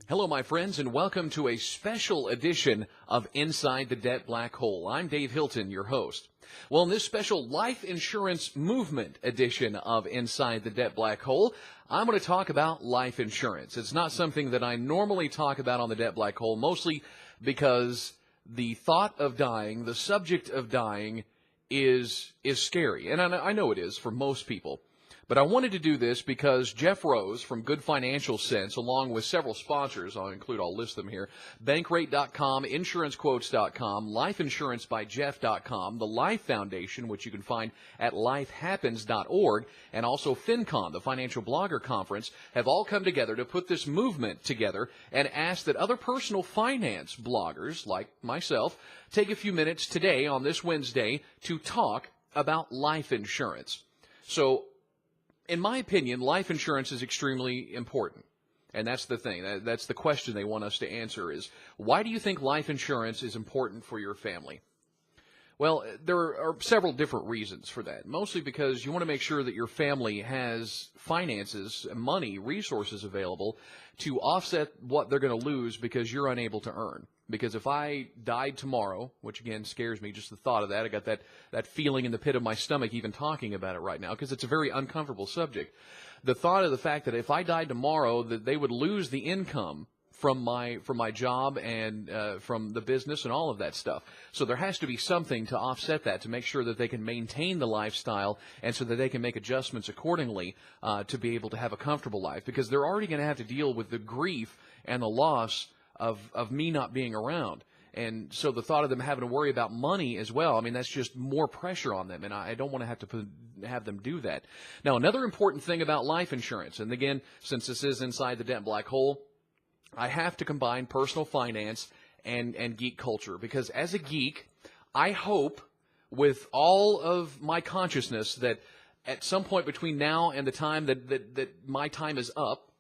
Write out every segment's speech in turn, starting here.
Hello, my friends, and welcome to a special edition of Inside the Debt Black Hole. I'm Dave Hilton, your host. Well, in this special life insurance movement edition of Inside the Debt Black Hole, I'm going to talk about life insurance. It's not something that I normally talk about on the Debt Black Hole, mostly because the thought of dying, the subject of dying, is scary. And I know it is for most people. But I wanted to do this because Jeff Rose from Good Financial Sense, along with several sponsors, I'll list them here, Bankrate.com, InsuranceQuotes.com, LifeInsuranceByJeff.com, the Life Foundation, which you can find at LifeHappens.org, and also FinCon, the Financial Blogger Conference, have all come together to put this movement together and ask that other personal finance bloggers, like myself, take a few minutes today on this Wednesday to talk about life insurance. So, in my opinion, life insurance is extremely important. And that's the thing. That's the question they want us to answer is, why do you think life insurance is important for your family? Well, there are several different reasons for that. Mostly because you want to make sure that your family has finances, money, resources available to offset what they're going to lose because you're unable to earn. Because if I died tomorrow, which again scares me, just the thought of that, I got that feeling in the pit of my stomach even talking about it right now, because it's a very uncomfortable subject. The thought of the fact that if I died tomorrow, that they would lose the income from my job and from the business and all of that stuff. So there has to be something to offset that, to make sure that they can maintain the lifestyle and so that they can make adjustments accordingly to be able to have a comfortable life, because they're already going to have to deal with the grief and the loss of me not being around. And so the thought of them having to worry about money as well, I mean, that's just more pressure on them, and I don't want to have them do that. Now, another important thing about life insurance, and again, since this is Inside the Debt Black Hole, I have to combine personal finance and geek culture, because as a geek, I hope with all of my consciousness that at some point between now and the time that my time is up,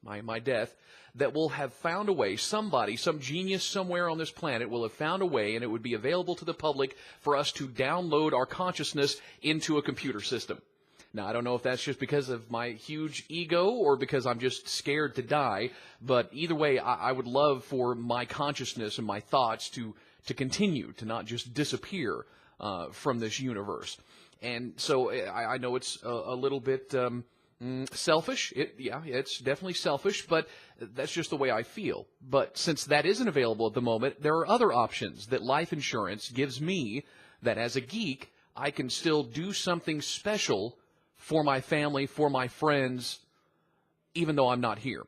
my death, that we'll have found a way, somebody, some genius somewhere on this planet will have found a way, and it would be available to the public for us to download our consciousness into a computer system. Now, I don't know if that's just because of my huge ego or because I'm just scared to die, but either way, I would love for my consciousness and my thoughts to continue, to not just disappear from this universe. And so I know it's a little bit selfish. It's definitely selfish, but that's just the way I feel. But since that isn't available at the moment, there are other options that life insurance gives me that as a geek, I can still do something special for my family, for my friends, even though I'm not here.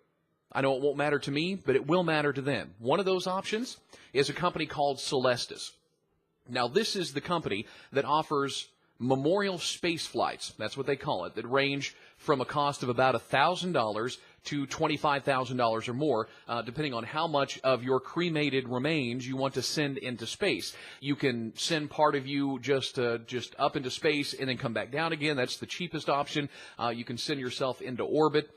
I know it won't matter to me, but it will matter to them. One of those options is a company called Celestis. Now, this is the company that offers memorial space flights, that's what they call it, that range from a cost of about $1,000 to $25,000 or more, depending on how much of your cremated remains you want to send into space. You can send part of you just up into space and then come back down again. That's the cheapest option. You can send yourself into orbit.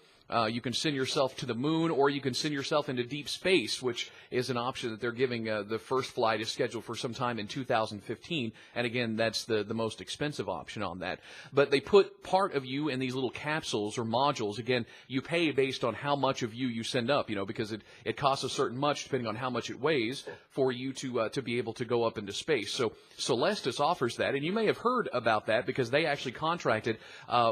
You can send yourself to the moon, or you can send yourself into deep space, which is an option that they're giving. The first flight is scheduled for sometime in 2015, and again, that's the most expensive option on that. But they put part of you in these little capsules or modules. Again, you pay based on how much of you send up, because it costs a certain much depending on how much it weighs for you to be able to go up into space. So Celestis offers that, and you may have heard about that because they actually contracted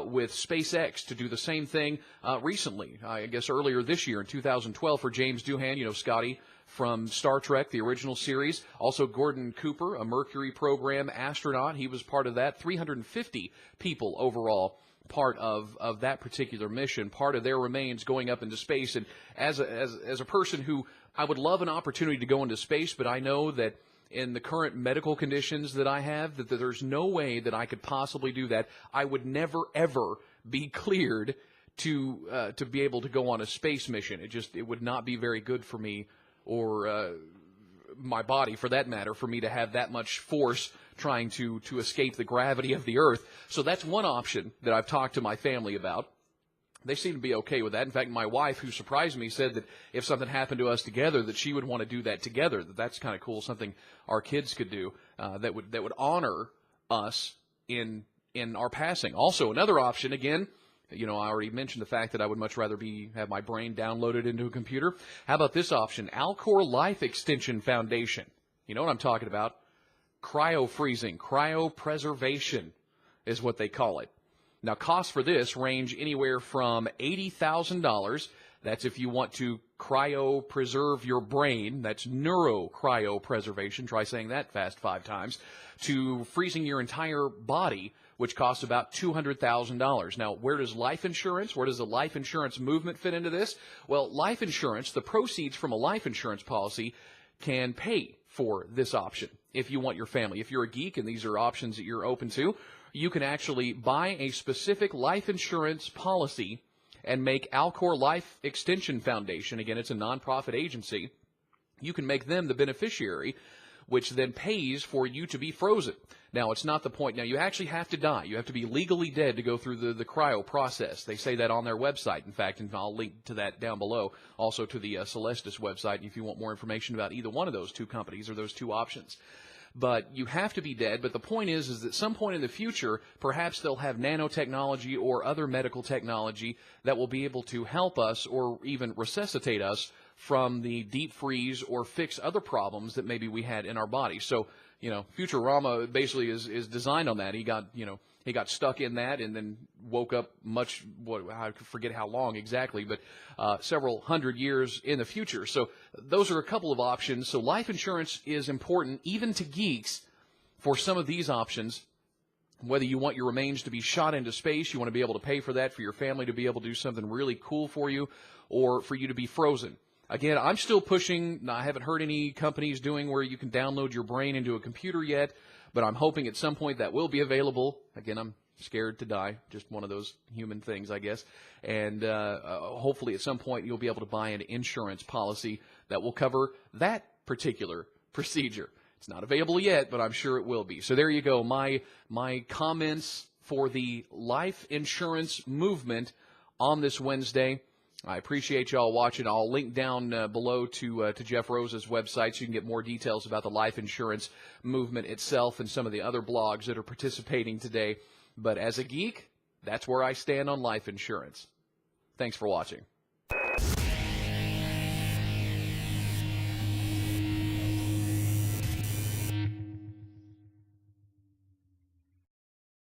with SpaceX to do the same thing recently. I guess earlier this year in 2012 for James Doohan, Scotty from Star Trek, the original series. Also Gordon Cooper, a Mercury program astronaut. He was part of that. 350 people overall part of that particular mission, part of their remains going up into space. And as a person who I would love an opportunity to go into space, but I know that in the current medical conditions that I have, that there's no way that I could possibly do that. I would never, ever be cleared to be able to go on a space mission. It would not be very good for me, or my body for that matter, for me to have that much force trying to escape the gravity of the Earth. So that's one option that I've talked to my family about. They seem to be okay with that. In fact, my wife, who surprised me, said that if something happened to us together, that she would want to do that together. That's kind of cool, something our kids could do that would honor us in our passing. Also, another option, again, I already mentioned the fact that I would much rather have my brain downloaded into a computer. How about this option? Alcor Life Extension Foundation. You know what I'm talking about. Cryo-freezing, cryopreservation is what they call it. Now, costs for this range anywhere from $80,000. That's if you want to cryopreserve your brain. That's neuro-cryopreservation. Try saying that fast 5 times. To freezing your entire body, which costs about $200,000. Now, where does life insurance, where does the life insurance movement fit into this? Well, life insurance, the proceeds from a life insurance policy can pay for this option if you want your family. If you're a geek and these are options that you're open to, you can actually buy a specific life insurance policy and make Alcor Life Extension Foundation, again, it's a nonprofit agency, you can make them the beneficiary, which then pays for you to be frozen. Now, it's not the point. Now, you actually have to die. You have to be legally dead to go through the cryo process. They say that on their website, in fact, and I'll link to that down below, also to the Celestis website, if you want more information about either one of those two companies or those two options. But you have to be dead. But the point is that some point in the future, perhaps they'll have nanotechnology or other medical technology that will be able to help us or even resuscitate us from the deep freeze or fix other problems that maybe we had in our body. So, Futurama basically is designed on that. He got stuck in that and then woke up I forget how long exactly, but several hundred years in the future. So those are a couple of options. So life insurance is important, even to geeks, for some of these options. Whether you want your remains to be shot into space, you want to be able to pay for that, for your family to be able to do something really cool for you, or for you to be frozen. Again, I'm still pushing. I haven't heard any companies doing where you can download your brain into a computer yet, but I'm hoping at some point that will be available. Again, I'm scared to die, just one of those human things, I guess. And hopefully at some point you'll be able to buy an insurance policy that will cover that particular procedure. It's not available yet, but I'm sure it will be. So there you go, my comments for the life insurance movement on this Wednesday. I appreciate y'all watching. I'll link down below to Jeff Rose's website so you can get more details about the life insurance movement itself and some of the other blogs that are participating today. But as a geek, that's where I stand on life insurance. Thanks for watching.